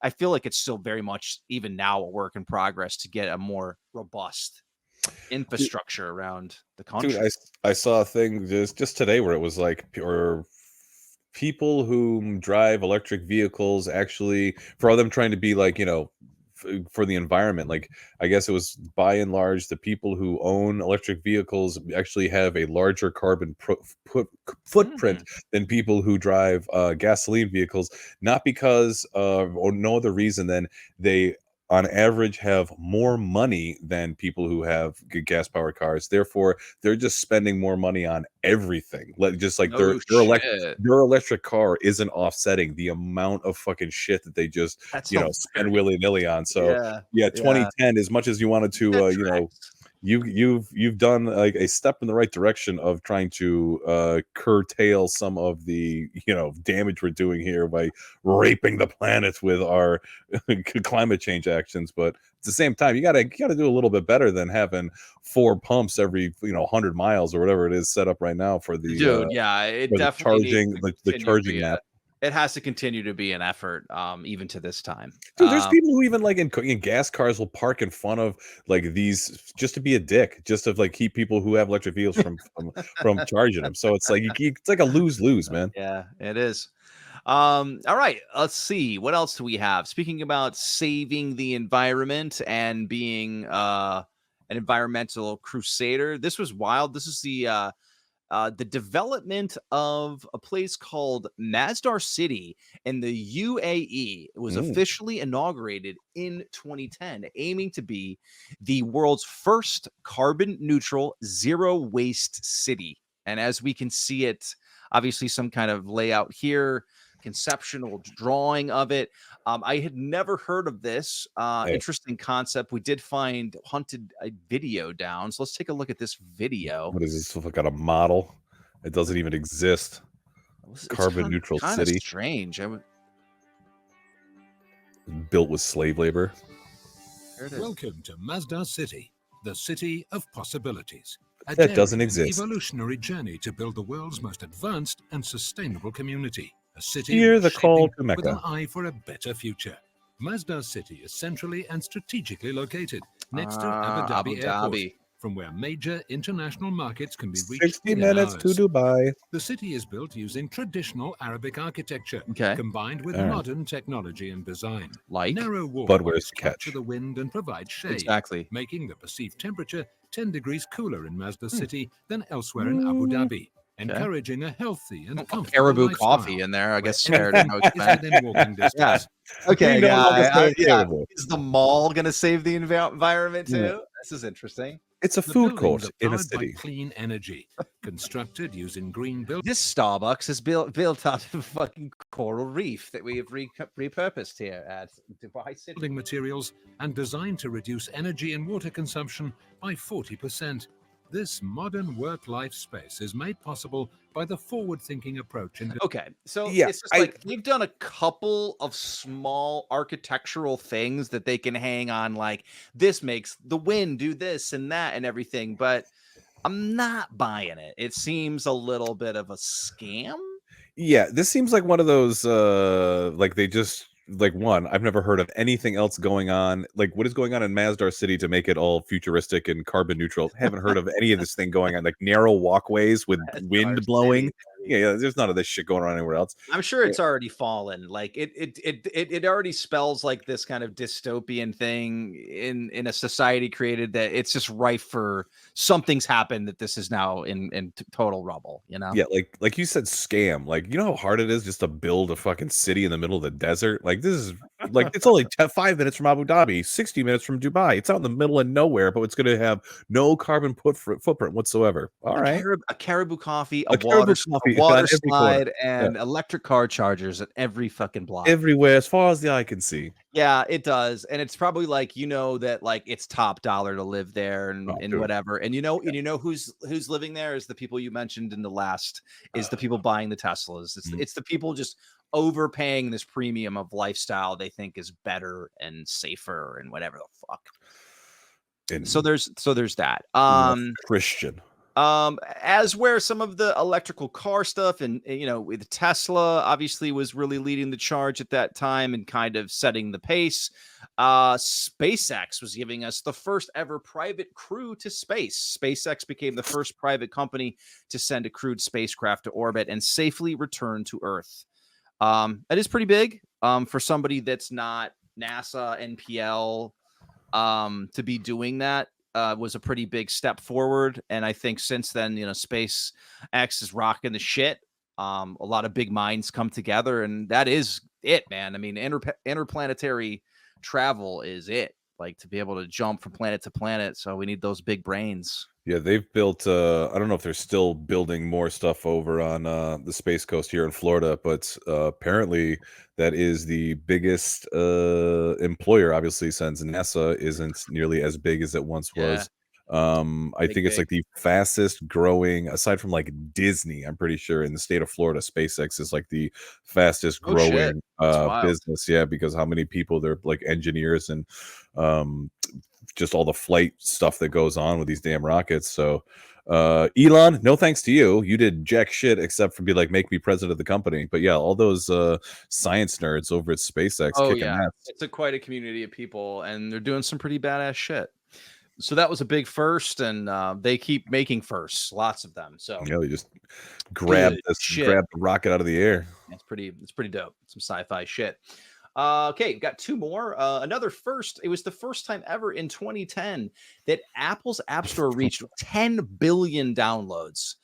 I feel like it's still very much even now a work in progress to get a more robust infrastructure around the country.
Dude, I saw a thing just today where it was like, or people who drive electric vehicles actually, for all them trying to be like, you know, for the environment, like I guess it was by and large the people who own electric vehicles actually have a larger carbon footprint than people who drive gasoline vehicles, not because of or no other reason than they on average have more money than people who have gas powered cars, therefore they're just spending more money on everything, like just like their electric car isn't offsetting the amount of fucking shit that they just spend willy-nilly on. So yeah 2010, as much as you wanted to you know, you've done like a step in the right direction of trying to curtail some of the, you know, damage we're doing here by raping the planet with our climate change actions. But at the same time, you gotta do a little bit better than having 4 pumps every, you know, 100 miles or whatever it is set up right now for the
it
for
definitely
the charging map.
It has to continue to be an effort, even to this time.
Dude, there's people who even like in gas cars will park in front of like these just to be a dick, just to like keep people who have electric vehicles from charging them. So it's like it's like a lose-lose, man.
Yeah, it is. All right, let's see. What else do we have? Speaking about saving the environment and being an environmental crusader, this was wild. This is the development of a place called Masdar City in the UAE. It was officially inaugurated in 2010, aiming to be the world's first carbon neutral, zero waste city. And as we can see it, obviously some kind of layout here, conceptual drawing of it. I had never heard of this interesting concept. We did hunted a video down, so let's take a look at this video.
What is this? Look like a model. It doesn't even exist.
It's
Carbon neutral city.
Strange.
Built with slave labor.
There it is.
Welcome to Mazda City, the city of possibilities.
That doesn't exist.
Evolutionary journey to build the world's most advanced and sustainable community. A city
Hear the
shaping
call to
with an
Mecca.
eye for a better future. Mazda City is centrally and strategically located next to Abu Dhabi Airport, from where major international markets can be reached
60
within
minutes to
hours.
Dubai.
The city is built using traditional Arabic architecture,
Okay.
combined with
All right.
modern technology and design.
Like
Narrow
But where's
walkways
the
capture
catch?
the wind and provide shade,
exactly.
making the perceived temperature 10 degrees cooler in Mazda City than elsewhere in Abu Dhabi, encouraging a healthy and comfortable
Caribou
lifestyle.
coffee in there, I guess.
Where
Spared at no
everything is
expense.
within walking distance.
Okay,
We know
yeah,
how to save
yeah.
Caribou.
Is the mall going to save the environment too?
Yeah.
This is interesting.
It's a
The
food
buildings
court
are
in a
powered by
city.
clean energy, constructed using green buildings.
This Starbucks is built out of fucking coral reef that we have repurposed here at Dubai City.
Building materials and designed to reduce energy and water consumption by 40%. This modern work-life space is made possible by the forward-thinking approach in
Okay, so
Yeah,
it's just like they've done a couple of small architectural things that they can hang on, like this makes the wind do this and that and everything, but I'm not buying it. It seems a little bit of a scam.
Yeah, this seems like one of those like they just like one, I've never heard of anything else going on. Like what is going on in Masdar City to make it all futuristic and carbon neutral? Haven't heard of any of this thing going on, like narrow walkways with
Masdar
wind blowing.
City.
Yeah, there's none of this shit going on anywhere else.
I'm sure it's already fallen. Like it already spells like this kind of dystopian thing in a society created that it's just rife for something's happened that this is now in total rubble, you know?
Yeah, like you said, scam. Like you know how hard it is just to build a fucking city in the middle of the desert. Like this is like it's only 5 minutes from Abu Dhabi, 60 minutes from Dubai. It's out in the middle of nowhere, but it's going to have no carbon footprint whatsoever. All right,
A caribou coffee,
A caribou coffee
a water
on every corner.
slide, and electric car chargers at every fucking block.
everywhere as far as the eye can see.
Yeah, it does, and it's probably like that like it's top dollar to live there and,
Oh,
and
dude.
whatever. And who's living there is the people you mentioned in the last is the people buying the Teslas. It's the people just overpaying this premium of lifestyle they think is better and safer and whatever the fuck.
And
So there's that.
Christian.
As where some of the electrical car stuff and with Tesla obviously was really leading the charge at that time and kind of setting the pace. SpaceX was giving us the first ever private crew to space. SpaceX became the first private company to send a crewed spacecraft to orbit and safely return to Earth. That is pretty big for somebody that's not NASA, NPL, to be doing that. Was a pretty big step forward, and I think since then, SpaceX is rocking the shit. A lot of big minds come together, and that is it, man. I mean, interplanetary travel is it. Like to be able to jump from planet to planet, so we need those big brains.
Yeah, they've built. I don't know if they're still building more stuff over on the Space Coast here in Florida, but apparently that is the biggest employer. Obviously, since NASA isn't nearly as big as it once was. I think it's like the fastest growing, aside from like Disney. I'm pretty sure in the state of Florida, SpaceX is like the fastest growing business. Yeah, because how many people they're like engineers and just all the flight stuff that goes on with these damn rockets. So Elon, no thanks to you. You did jack shit except for be like, make me president of the company. But yeah, all those science nerds over at SpaceX kicking ass.
It's quite a community of people, and they're doing some pretty badass shit. So that was a big first, and they keep making firsts, lots of them. So
yeah, they just grab the rocket out of the air.
It's pretty dope. Some sci-fi shit. Okay, got two more. Another first. It was the first time ever in 2010 that Apple's App Store reached 10 billion downloads.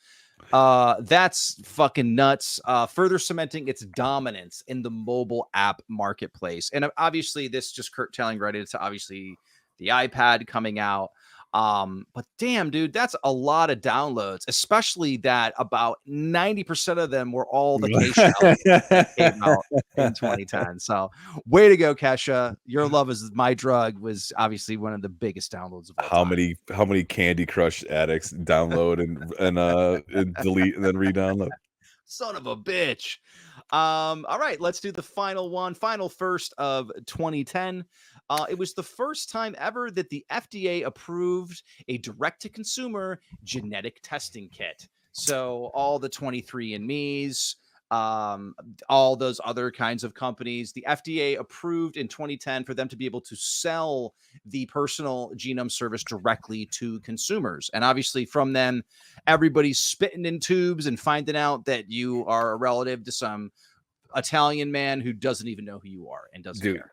That's fucking nuts. Further cementing its dominance in the mobile app marketplace. And obviously, this just curtailing right into obviously the iPad coming out. But damn, dude, that's a lot of downloads, especially that about 90% of them were all the Kesha that came out in 2010. So way to go, Kesha. Your Love Is My Drug was obviously one of the biggest downloads of all time.
How many Candy Crush addicts download and delete and then re-download?
Son of a bitch. All right, let's do the final first of 2010. It was the first time ever that the FDA approved a direct-to-consumer genetic testing kit. So all the 23andMe's, all those other kinds of companies, the FDA approved in 2010 for them to be able to sell the personal genome service directly to consumers. And obviously from then, everybody's spitting in tubes and finding out that you are a relative to some Italian man who doesn't even know who you are and doesn't care.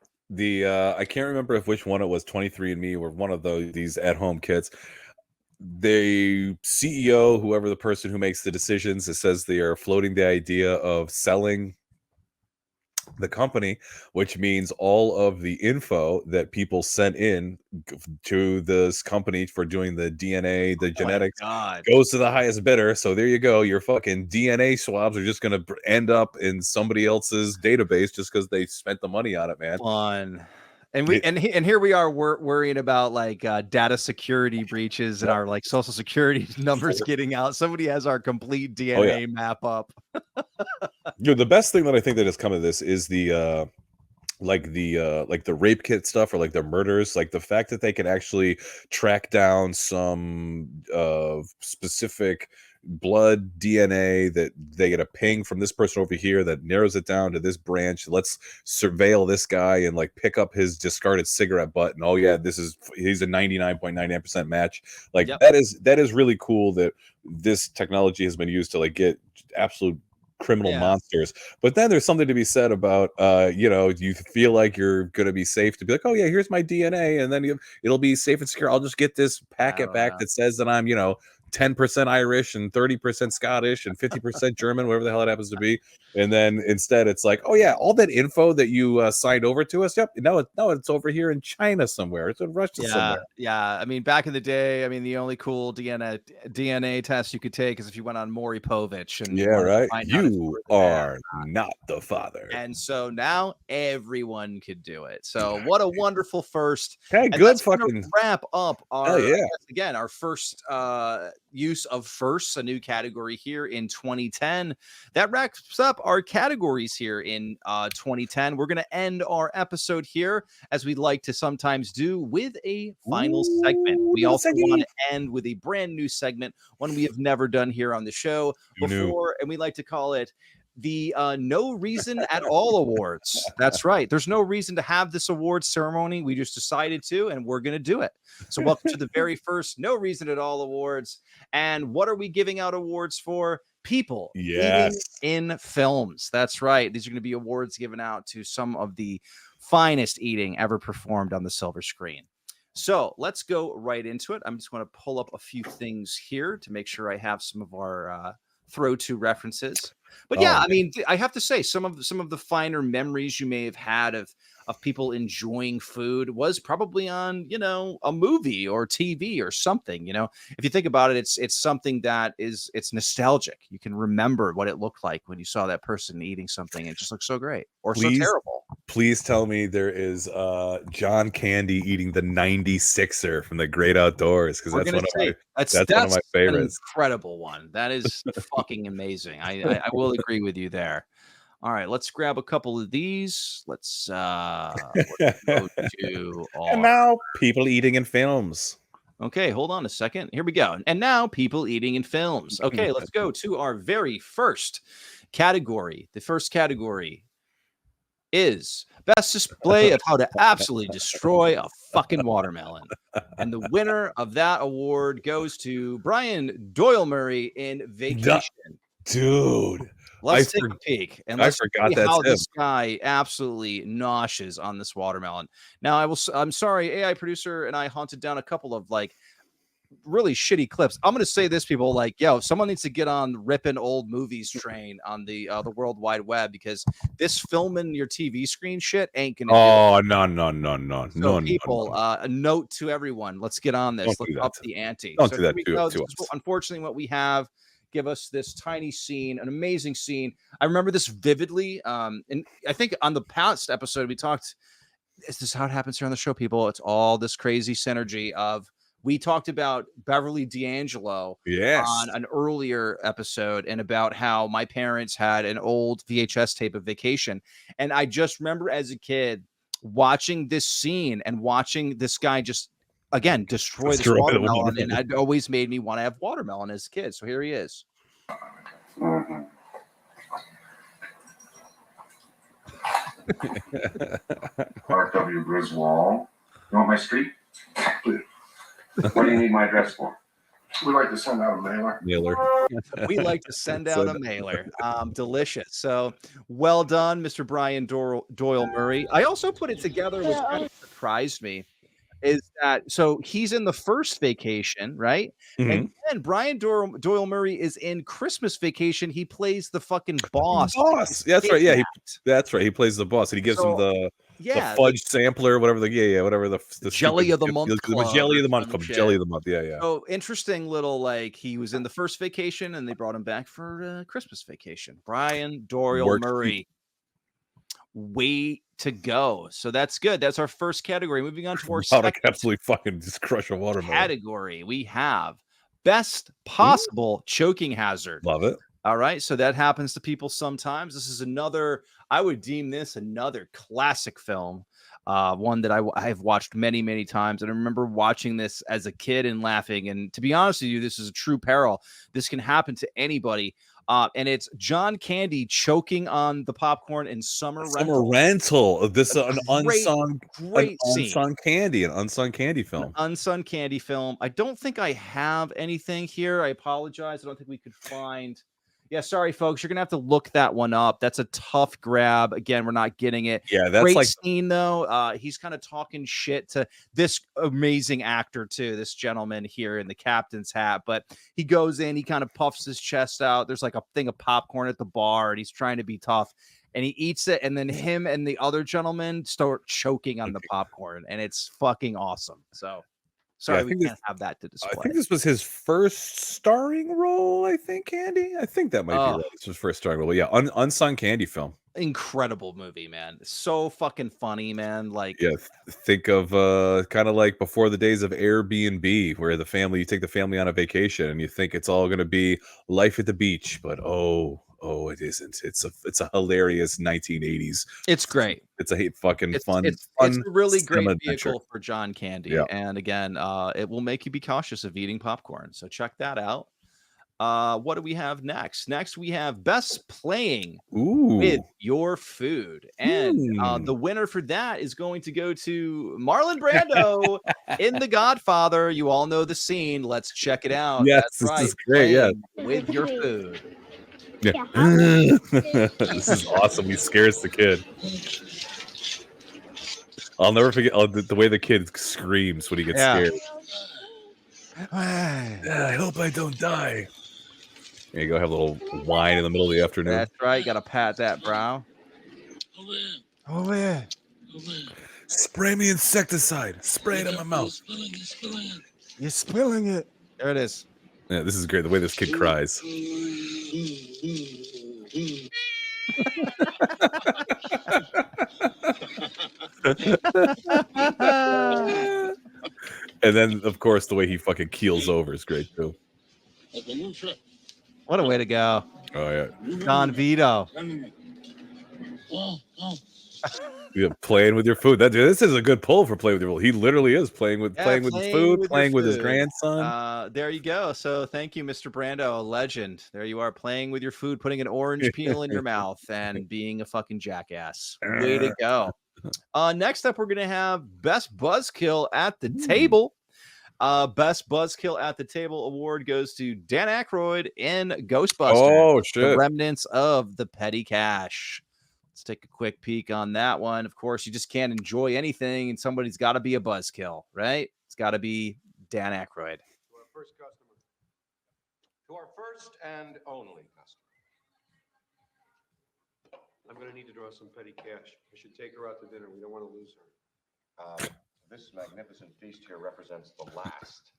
I can't remember which one it was, 23andMe or one of these at-home kits. The CEO, whoever the person who makes the decisions, it says they are floating the idea of selling the company, which means all of the info that people sent in to this company for doing the DNA, the genetics, goes to the highest bidder. So there you go. Your fucking DNA swabs are just going to end up in somebody else's database just because they spent the money on it, man.
Fun. And here we are worrying about like data security breaches and our like social security numbers getting out. Somebody has our complete DNA map up.
The best thing that I think that has come of this is the rape kit stuff or like the murders, like the fact that they can actually track down some specific blood DNA that they get a ping from this person over here that narrows it down to this branch. Let's surveil this guy and like pick up his discarded cigarette butt. And oh yeah, he's a 99.99% match. Like that is really cool that this technology has been used to like get absolute criminal monsters. But then there's something to be said about you feel like you're gonna be safe to be like, oh yeah, here's my DNA, and then it'll be safe and secure. I'll just get this packet back that says that I'm 10% Irish and 30% Scottish and 50% German, whatever the hell it happens to be. And then instead it's like, oh yeah, all that info that you signed over to us. Yep. No, it's over here in China somewhere. It's in Russia somewhere.
Yeah. I mean, back in the day, the only cool DNA test you could take is if you went on Maury Povich. And
you are not the father.
And so now everyone could do it. So what a wonderful first.
Hey,
and
good fucking
wrap up our our first use of firsts, a new category here in 2010. That wraps up our categories here in 2010. We're going to end our episode here, as we'd like to sometimes do, with a final segment. We also want to end with a brand new segment, one we have never done here on the show before, and we like to call it the No Reason at All Awards. That's right. There's no reason to have this awards ceremony. We just decided to, and we're going to do it. So welcome to the very first No Reason at All Awards. And what are we giving out awards for? People eating in films. That's right. These are going to be awards given out to some of the finest eating ever performed on the silver screen. So let's go right into it. I'm just going to pull up a few things here to make sure I have some of our throw to references. But I have to say some of the finer memories you may have had of people enjoying food was probably on, a movie or TV or something. If you think about it, it's something that it's nostalgic. You can remember what it looked like when you saw that person eating something. It just looks so great or so terrible.
Please tell me there is John Candy eating the 96er from The Great Outdoors, because that's one of my favorites.
An incredible one. That is fucking amazing. I will agree with you there. All right, let's grab a couple of these. Let's go to
and now people eating in films.
Okay, hold on a second. Here we go. And now people eating in films. Okay, let's go to our very first category. The first category is best display of how to absolutely destroy a fucking watermelon. And the winner of that award goes to Brian Doyle Murray in Vacation.
Dude.
Let's take a peek and let's see how this guy absolutely noshes on this watermelon. Now, I'm sorry, AI producer and I hunted down a couple of really shitty clips. I'm gonna say this, people, like, yo, someone needs to get on the ripping old movies train on the World Wide Web, because this filming your TV screen shit ain't gonna do it.
Oh, no.
So people, a note to everyone, let's get on this.
Don't
Let's
do
up
that.
the ante.
Don't
So
do
here
that
we
to
go.
us.
This is unfortunately what we have. Give us this tiny scene, an amazing scene. I remember this vividly. And I think on the past episode we talked, is this how it happens here on the show, people? It's all this crazy synergy of, we talked about Beverly D'Angelo
Yes.
on an earlier episode, and about how my parents had an old VHS tape of Vacation. And I just remember as a kid watching this scene and watching this guy just, again, destroy this
Destroy the
watermelon. And
watermelon.
it always made me want to have watermelon as a kid. So here he is.
Clark W. Griswold. You want my street? What do you need my address for? We like to send out a mailer.
We like to send out a mailer. Delicious. So well done, Mr. Brian Doyle Murray. I also put it together, which kind of surprised me, is that, so he's in the first Vacation, right? And then Brian Doyle Murray is in Christmas Vacation. He plays the fucking boss.
That's right. Yeah, that's right. He plays the boss, and he gives him the fudge sampler, whatever whatever the
jelly
stupid
of the month
gift-
club
jelly of the
or
month
some
club,
shit.
jelly of the month. Yeah.
So interesting little, like, he was in the first Vacation and they brought him back for Christmas Vacation. Brian Doyle
Works.
Murray. Way to go. So that's good. That's our first category. Moving on to our
How to
second
absolutely fucking just crush a watermelon.
category, we have best possible choking hazard.
Love it.
All right. So that happens to people sometimes. This is another, I would deem this another classic film. One that I've watched many times. And I remember watching this as a kid and laughing. And to be honest with you, this is a true peril. This can happen to anybody. And it's John Candy choking on the popcorn in Summer
Rental. This is an
Great
unsung candy film.
Unsung Candy film. I don't think I have anything here. I apologize. I don't think we could find. Yeah, sorry, folks. You're gonna have to look that one up. That's a tough grab. Again, we're not getting it.
Yeah, that's
great
like
scene though. He's kind of talking shit to this amazing actor too. This gentleman here in the captain's hat, but he goes in. He kind of puffs his chest out. There's like a thing of popcorn at the bar, and he's trying to be tough. And he eats it, and then him and the other gentleman start choking on the popcorn, and it's fucking awesome. So. Sorry, we can't have that to display.
I think this was his first starring role. I think Candy. I think that might be right. This was his first starring role. Yeah, unsung Candy film.
Incredible movie, man. So fucking funny, man. Like,
yeah, think of kind of like before the days of Airbnb, where you take the family on a vacation and you think it's all going to be life at the beach, but oh, it isn't. It's a hilarious 1980s.
It's great.
It's a fucking fun.
It's a really great
adventure.
vehicle for John Candy.
Yeah.
And again, it will make you be cautious of eating popcorn. So check that out. What do we have next? Next, we have best playing with your food. And the winner for that is going to go to Marlon Brando in The Godfather. You all know the scene. Let's check it out.
Yes,
That's
this
right.
is great. Yeah.
With your food.
Yeah. This is awesome. He scares the kid. I'll never forget the way the kid screams when he gets scared. I hope I don't die. There you go. Have a little wine in the middle of the afternoon.
That's right. You got to pat that brow. Oh, yeah.
Spray me insecticide. Spray it in my mouth.
You're spilling it. There it is.
Yeah, this is great. The way this kid cries. And then, of course, the way he fucking keels over is great too.
What a way to go.
Oh yeah,
Don Vito.
Yeah, playing with your food. This is a good pull for playing with your food. He literally is playing with his food, playing with his grandson.
There you go. So thank you, Mr. Brando, a legend. There you are, playing with your food, putting an orange peel in your mouth, and being a fucking jackass. Way to go. Next up, we're gonna have Best Buzzkill at the Table. Best Buzzkill at the Table award goes to Dan Aykroyd in Ghostbusters.
Oh shit!
The Remnants of the Petty Cash. Let's take a quick peek on that one. Of course, you just can't enjoy anything, and somebody's got to be a buzzkill, right? It's got to be Dan Aykroyd.
To our first and only customer.
I'm going to need to draw some petty cash. I should take her out to dinner. We don't want to lose her.
This magnificent feast here represents the last.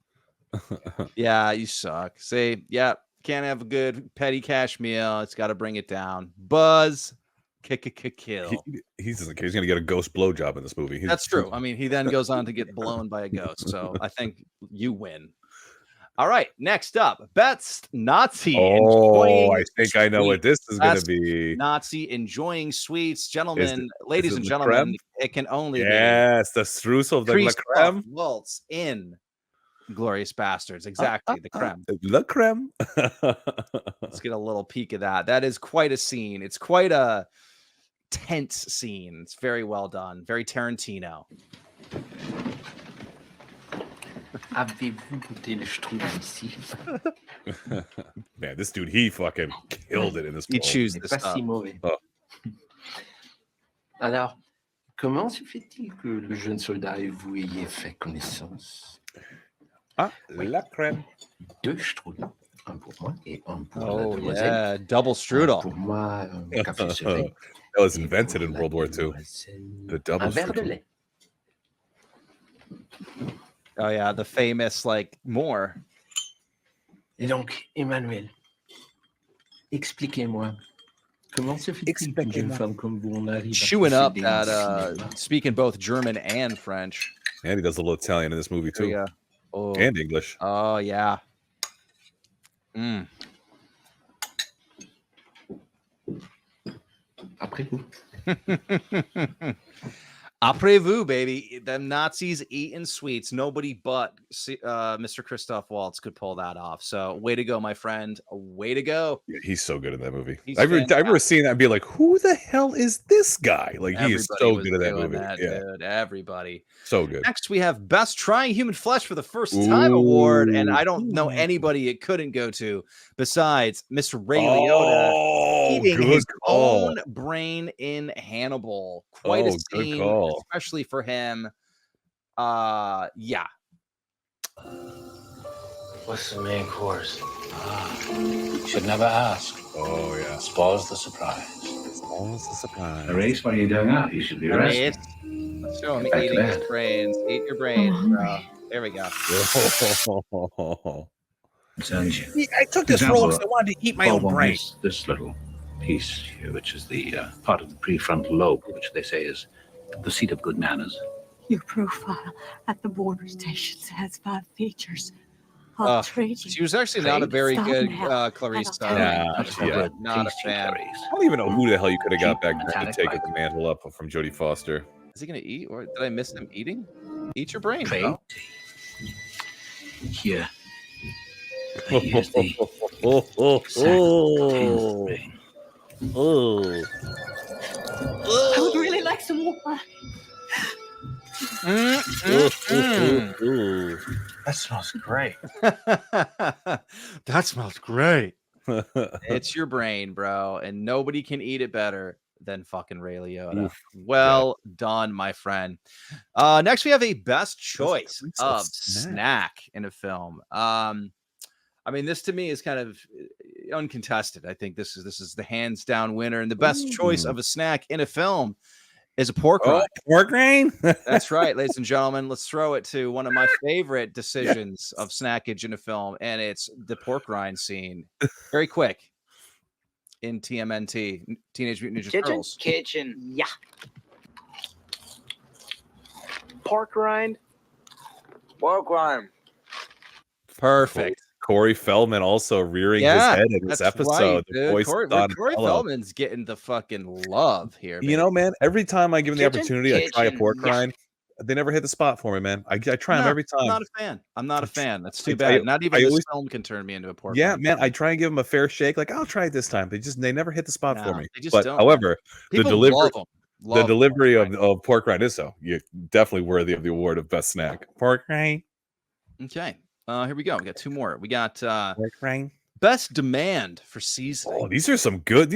Yeah, you suck. See, yeah, can't have a good petty cash meal. It's got to bring it down. Buzz, kill.
He's going to get a ghost blowjob in this movie.
That's true. I mean, he then goes on to get blown by a ghost. So I think you win. All right, next up, best Nazi.
I think I know what this is going to be.
Nazi enjoying sweets, gentlemen, ladies and gentlemen.
Creme?
It can only be
the streusel of the La Creme.
Waltz in Glorious Bastards. Exactly, the creme.
La Creme.
Let's get a little peek of that. That is quite a scene. It's quite a tense scene. It's very well done. Very Tarantino.
Avez-vous goûté le strudel ici?
Man, this dude, he fucking killed it in this.
He chews this
Pas
stuff.
si mauvais. Alors, comment se fait-il que le jeune soldat et vous ayez fait connaissance?
La Creme.
2 strudels. Un pour moi et un pour la
Oh
demoiselle.
yeah, double strudel.
Pour moi, un café serré.
That was invented in World War II. The double
Un verre de
strudel.
lait.
Oh yeah, the famous like more.
Et donc, Emmanuel, expliquez-moi, comment se fait-il qu'une jeune femme comme vous en arrive à
Chewing up
posséder un
that
cinéma?
speaking both German and French.
And he does a little Italian in this movie too.
Yeah. Oh.
And English.
Oh yeah. Mm.
Après vous.
Après vous, baby. Them Nazis eating sweets. Nobody but Mr. Christoph Waltz could pull that off. So, way to go, my friend. Way to go.
Yeah, he's so good in that movie.
He's
I remember seeing that and be like, who the hell is this guy? Like, he is so
was
good at that
doing
movie. Yeah,
dude. Everybody.
so good.
Next, we have Best Trying Human Flesh for the First Time award. And
Ooh.
I don't know anybody it couldn't go to besides Mr. Ray Liotta eating
good
his
call.
own brain in Hannibal. Quite a
Oh, good
scene,
call.
especially for him. Yeah.
What's the main course? Should never ask.
Oh, yeah.
Spoils the surprise.
Spoils the surprise.
Erase, why are you doing that? You should be arrested.
Let's show him
Get back to
eating his
bed.
brains. Eat your brains, bro. There we go.
I took this role because I wanted to eat my own brain. This little piece here, which is the part of the prefrontal lobe, which they say is the seat of good manners.
Your profile at the border stations has 5 features.
She was actually not a very good Clarice.
Nah, yeah.
Not a fan.
I don't even know who the hell you could have got back then to take the mantle up from Jodie Foster.
Is he gonna eat, or did I miss him eating? Eat your brain,
Trade.
bro.
Here.
Here's the
I would really like some more.
That smells great.
That smells great. It's your brain, bro, and nobody can eat it better than fucking Ray Liotta. Well done, my friend. Next, we have a best choice of snack in a film. I mean, this to me is kind of uncontested. I think this is the hands down winner, and the best choice of a snack in a film is a pork rind.
Pork rind?
That's right, ladies and gentlemen. Let's throw it to one of my favorite decisions of snackage in a film, and it's the pork rind scene. Very quick in TMNT, Teenage Mutant Ninja Turtles.
Kitchen.
Yeah.
Pork rind. Pork rind.
Perfect.
Corey Feldman also rearing his head in this
that's
episode.
right,
The
dude.
voice
Corey
of Donatello.
Feldman's getting the fucking love here.
You know, man, every time I give him the
Kitchen,
opportunity, I try a pork
yeah.
rind. They never hit the spot for me, man. I try them
No,
every time.
I'm not a fan. I'm not a fan. That's too
I-
bad.
I-
Not even
I
this
always-
film can turn me into a pork
Yeah,
rind.
man, I try and give them a fair shake. Like, I'll try it this time. They never hit the spot for
No,
me.
they just
But
don't,
however, the
People
delivery,
love 'em.
the
Love
delivery of pork rind is so. You're definitely worthy of the award of best snack. Pork rind.
Okay. Here we go. We got 2 more. We got
pork rind.
Best demand for seasoning.
Oh, these are some good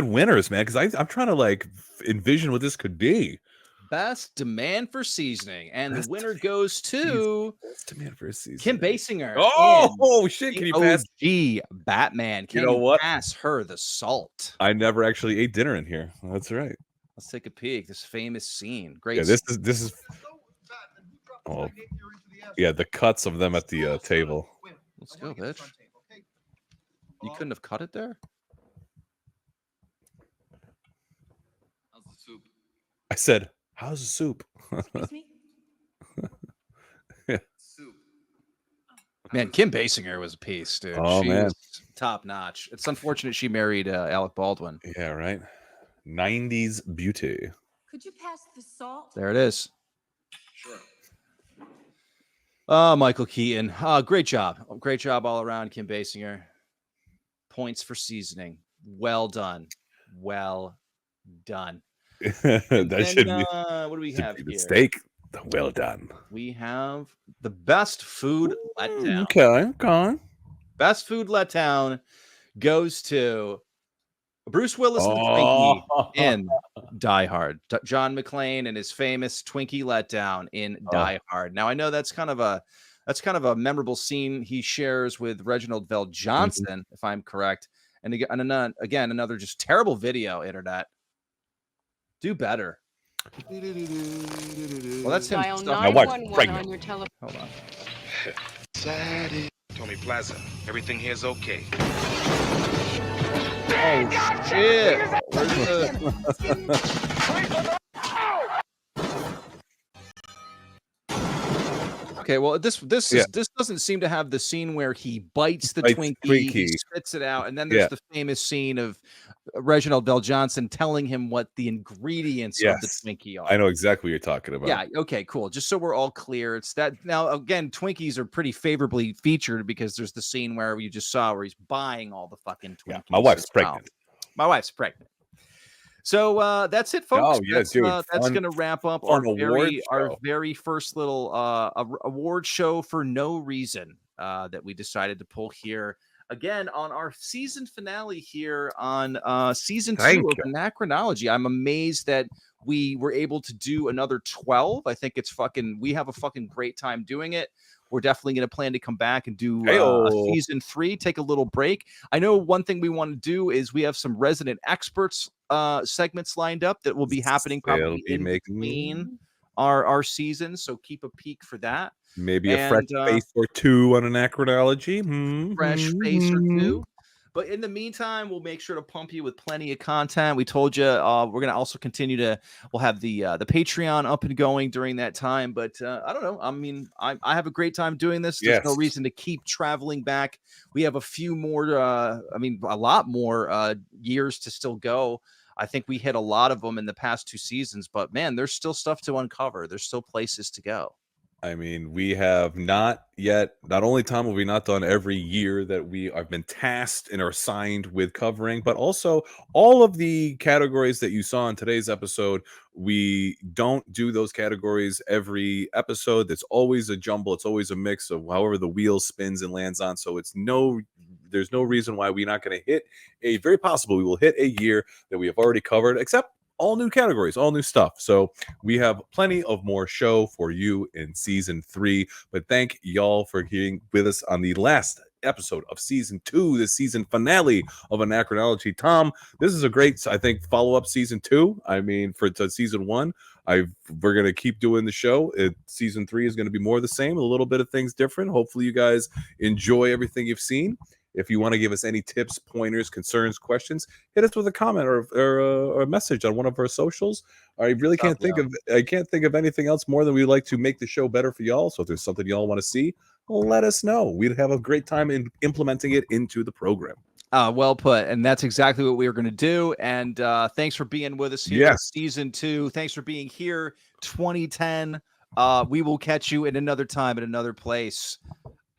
winners, man. Because I'm trying to like envision what this could be.
Best demand for seasoning, and the winner goes to
demand for a season.
Kim Basinger.
Oh shit! Can you pass?
OG Batman? Can
You know what?
pass her the salt?
I never actually ate dinner in here. That's right.
Let's take a peek. This famous scene. Great.
Yeah, this is. Oh, yeah, the cuts of them at the table.
Let's go, bitch. You couldn't have cut it there.
I said, "How's the soup?" Yeah.
Man, Kim Basinger was a piece, dude.
Oh, man.
Was top notch. It's unfortunate she married Alec Baldwin.
Yeah, right. 90s beauty.
Could you pass the salt?
There it is.
Sure.
Michael Keaton. Great job. Great job all around, Kim Basinger. Points for seasoning. Well done. Well done.
That should be.
What do we have
the
here?
steak. Well done.
We have the best food letdown.
Okay.
Best food letdown goes to Bruce Willis and the
Oh.
Twinkie in Die Hard. John McClane and his famous Twinkie letdown in Die Hard. Now I know that's kind of a memorable scene he shares with Reginald Vell Johnson, if I'm correct. And again, another just terrible video. Internet, do better. Well, that's him.
Dial
stuff-
My wife's
911
pregnant.
on your telephone.
Hold on.
Tommy Plaza, everything here's okay.
Oh shit! Where's the... Okay, well, this doesn't seem to have the scene where he bites the
Bites
Twinkie,
Twinkie.
he spits it out, and then there's the famous scene of Reginald Vell Johnson telling him what the ingredients of the
Yes.
Twinkie are.
I know exactly what you're talking about.
Yeah. Okay. Cool. Just so we're all clear, it's that now. Again, Twinkies are pretty favorably featured because there's the scene where you just saw where he's buying all the fucking Twinkies.
Yeah, my wife's
as well.
pregnant.
My wife's pregnant. So that's it, folks.
Oh, yeah,
that's
dude,
that's
fun-
going to wrap up
fun award
our
show.
very first little award show for no reason that we decided to pull here again on our season finale here on season 2
Thank
of
you.
Anachronology. I'm amazed that we were able to do another 12. I think it's we have a fucking great time doing it. We're definitely going to plan to come back and do a
Heyo.
season 3, take a little break. I know one thing we want to do is we have some resident experts segments lined up that will be happening
They'll
probably
be
in
making-
between our seasons. So keep a peek for that.
Maybe a fresh
And,
face or two on Anachronology.
Fresh face or two. But in the meantime, we'll make sure to pump you with plenty of content. We told you we're going to also continue we'll have the Patreon up and going during that time. But I don't know. I mean, I have a great time doing this. There's no
Yes.
reason to keep traveling back. We have a few more, a lot more years to still go. I think we hit a lot of them in the past 2 seasons. But man, there's still stuff to uncover. There's still places to go.
I mean, we have not only, Tom, have we not done every year that we have been tasked and are assigned with covering, but also all of the categories that you saw in today's episode. We don't do those categories every episode. That's always a jumble. It's always a mix of however the wheel spins and lands on. So there's no reason why we're not going to hit very possible we will hit a year that we have already covered, except all new categories, all new stuff. So we have plenty of more show for you in season 3. But thank y'all for being with us on the last episode of season 2, the season finale of Anachronology. Tom, this is a great, I think, follow-up season 2. I mean, to season 1, we're going to keep doing the show. Season 3 is going to be more of the same, a little bit of things different. Hopefully you guys enjoy everything you've seen. If you want to give us any tips, pointers, concerns, questions, hit us with a comment or a message on one of our socials. I really can't think of anything else more than we'd like to make the show better for y'all. So if there's something y'all want to see, let us know. We'd have a great time in implementing it into the program.
Well put. And that's exactly what we were going to do. And thanks for being with us here.
Yes.
Season 2. Thanks for being here. 2010. We will catch you in another time, in another place.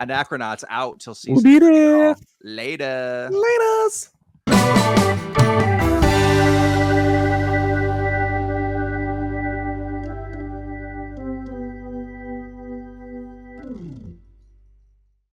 Anachronauts out till season.
We'll be there.
Later.
Laters.